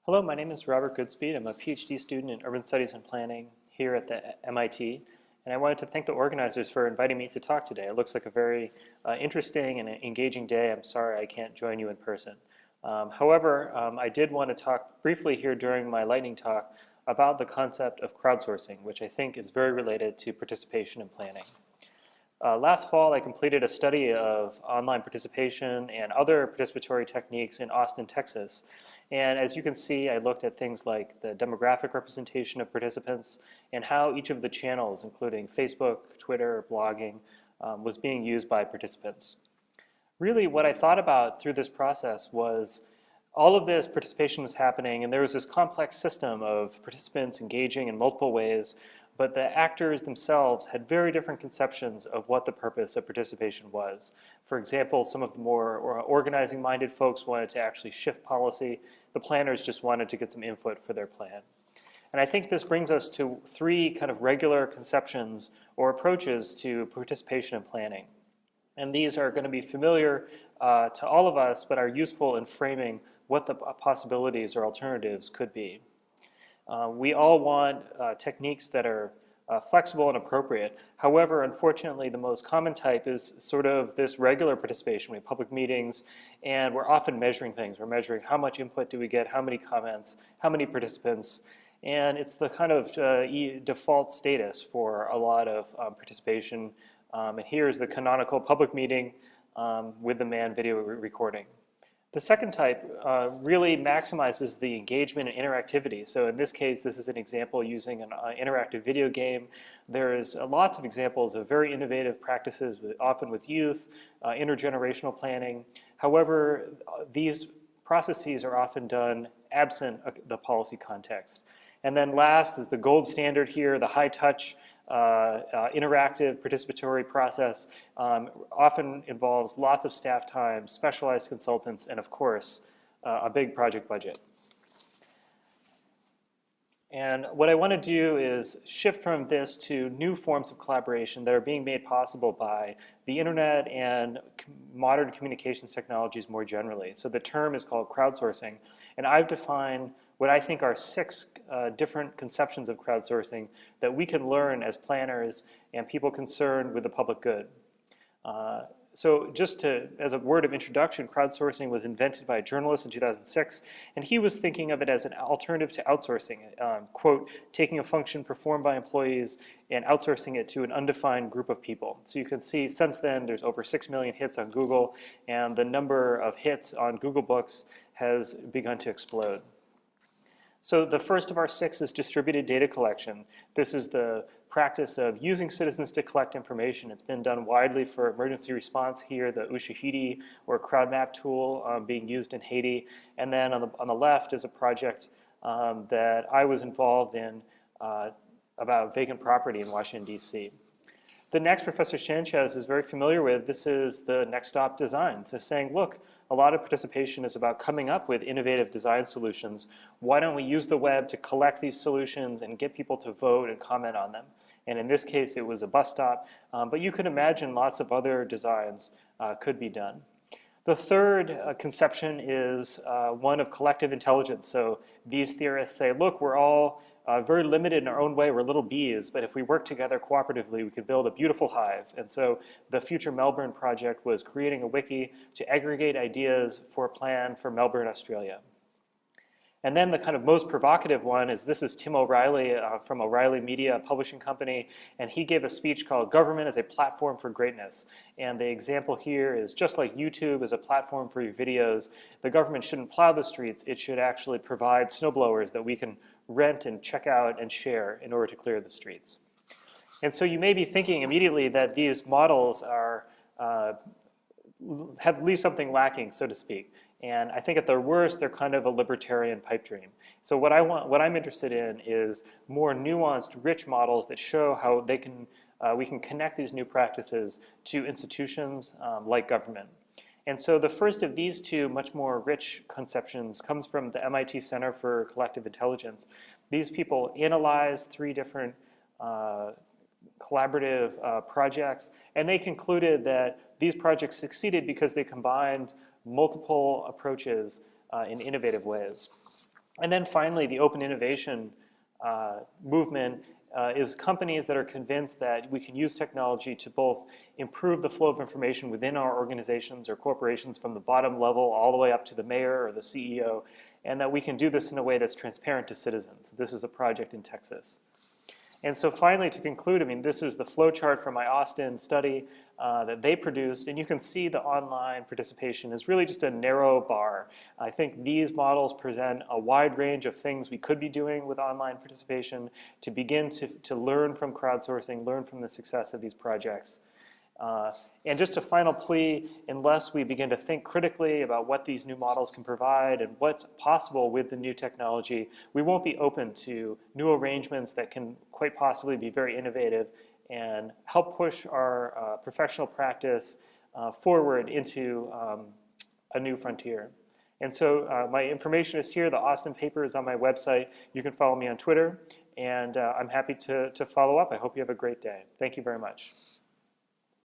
Hello, my name is Robert Goodspeed. I'm a PhD student in Urban Studies and Planning here at the MIT, and I wanted to thank the organizers for inviting me to talk today. It looks like a very interesting and engaging day. I'm sorry I can't join you in person. However, I did want to talk briefly here during my lightning talk about the concept of crowdsourcing, which I think is very related to participation in planning. Last fall, I completed a study of online participation and other participatory techniques in Austin, Texas. And as you can see, I looked at things like the demographic representation of participants and how each of the channels, including Facebook, Twitter, blogging, was being used by participants. Really, what I thought about through this process was all of this participation was happening, and there was this complex system of participants engaging in multiple ways, but the actors themselves had very different conceptions of what the purpose of participation was. For example, some of the more organizing-minded folks wanted to actually shift policy. The planners just wanted to get some input for their plan. And I think this brings us to three kind of regular conceptions or approaches to participation in planning. And these are going to be familiar to all of us, but are useful in framing what the possibilities or alternatives could be. We all want techniques that are flexible and appropriate. However, unfortunately, the most common type is sort of this regular participation. We have public meetings, and we're often measuring things. We're measuring how much input do we get, how many comments, how many participants, and it's the kind of default status for a lot of participation. And here's the canonical public meeting with the man video recording. The second type really maximizes the engagement and interactivity. So in this case, this is an example using an interactive video game. There's lots of examples of very innovative practices, often with youth, intergenerational planning. However, these processes are often done absent the policy context. And then last is the gold standard here, the high-touch interactive participatory process. Often involves lots of staff time, specialized consultants, and of course, a big project budget. And what I want to do is shift from this to new forms of collaboration that are being made possible by the internet and modern communications technologies more generally. So the term is called crowdsourcing, and I've defined what I think are 6 different conceptions of crowdsourcing that we can learn as planners and people concerned with the public good. So just as a word of introduction, crowdsourcing was invented by a journalist in 2006, and he was thinking of it as an alternative to outsourcing, quote, taking a function performed by employees and outsourcing it to an undefined group of people. So you can see since then there's over 6 million hits on Google, and the number of hits on Google Books has begun to explode. So the first of our 6 is distributed data collection. This is the practice of using citizens to collect information. It's been done widely for emergency response here, the Ushahidi or CrowdMap tool being used in Haiti. And then on the left is a project that I was involved in about vacant property in Washington, D.C. The next Professor Sanchez is very familiar with. This is the next stop design. So saying, look, a lot of participation is about coming up with innovative design solutions. Why don't we use the web to collect these solutions and get people to vote and comment on them? And in this case, it was a bus stop, but you could imagine lots of other designs could be done. The third conception is one of collective intelligence. So these theorists say, look, we're all very limited in our own way. We're little bees, but if we work together cooperatively, we could build a beautiful hive. And so the Future Melbourne project was creating a wiki to aggregate ideas for a plan for Melbourne, Australia. And then the kind of most provocative one is, this is Tim O'Reilly from O'Reilly Media Publishing Company, and he gave a speech called Government as a Platform for Greatness. And the example here is, just like YouTube is a platform for your videos, the government shouldn't plow the streets, it should actually provide snowblowers that we can rent and check out and share in order to clear the streets. And so you may be thinking immediately that these models are leave something lacking, so to speak. And I think at their worst, they're kind of a libertarian pipe dream. So what I'm interested in is more nuanced, rich models that show how we can connect these new practices to institutions like government. And so the first of these 2 much more rich conceptions comes from the MIT Center for Collective Intelligence. These people analyzed 3 different collaborative projects, and they concluded that these projects succeeded because they combined multiple approaches in innovative ways. And then finally, the open innovation movement is companies that are convinced that we can use technology to both improve the flow of information within our organizations or corporations from the bottom level all the way up to the mayor or the CEO, and that we can do this in a way that's transparent to citizens. This is a project in Texas. And so finally, to conclude, I mean, this is the flow chart from my Austin study that they produced, and you can see the online participation is really just a narrow bar. I think these models present a wide range of things we could be doing with online participation to begin to learn from crowdsourcing, learn from the success of these projects. And just a final plea, unless we begin to think critically about what these new models can provide and what's possible with the new technology, we won't be open to new arrangements that can quite possibly be very innovative and help push our professional practice forward into a new frontier. And so my information is here. The Austin paper is on my website. You can follow me on Twitter, and I'm happy to follow up. I hope you have a great day. Thank you very much.